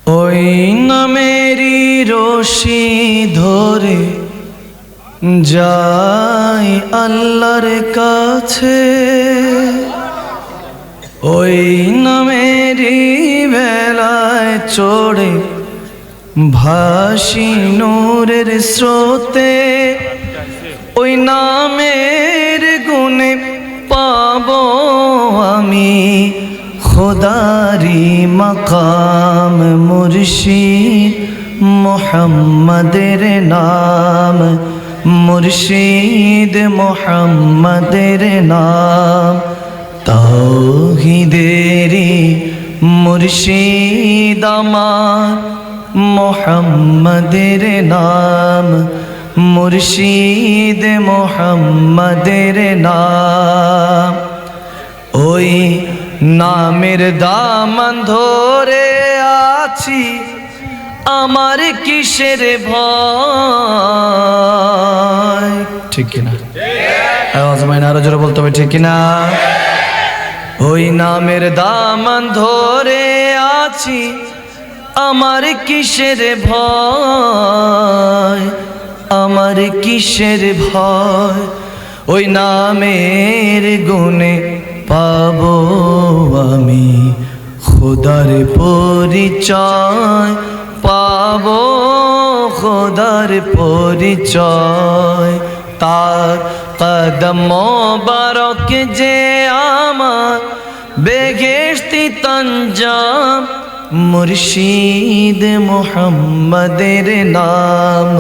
ওই নামেরই রশি ধরে যাই আল্লাহর কাছে, ওই নামেরই ভেলায় চড়ে ভাসি নূরের স্রোতে, ওই নামের গুণে পাবো আমি খোদারি মাকাম। মুর্শিদ মুহাম্মাদের নাম, মুর্শিদ মুহাম্মাদের নাম। তাওহীদেরি মুর্শিদ আমার মুহাম্মাদের নাম, মুর্শিদ মুহাম্মাদের নাম। ওই নামের দামান ধরে আছি, আমার কিসের ভয়? ঠিক কিনা? আওয়াজ মাইনা আরো জোরে বলতে হবে, ঠিক কিনা? ওই নামের দামান ধরে আছি, আমার কিসের ভয়? আমার কিসের ভয়? ওই নামের গুণে পাবো আমি খোদার পরিচয়, পাবো খোদার পরিচয়। তার কদম মোবারক যে আমার বেহেশতি তঞ্জাম, মুর্শিদ মুহাম্মাদের নাম।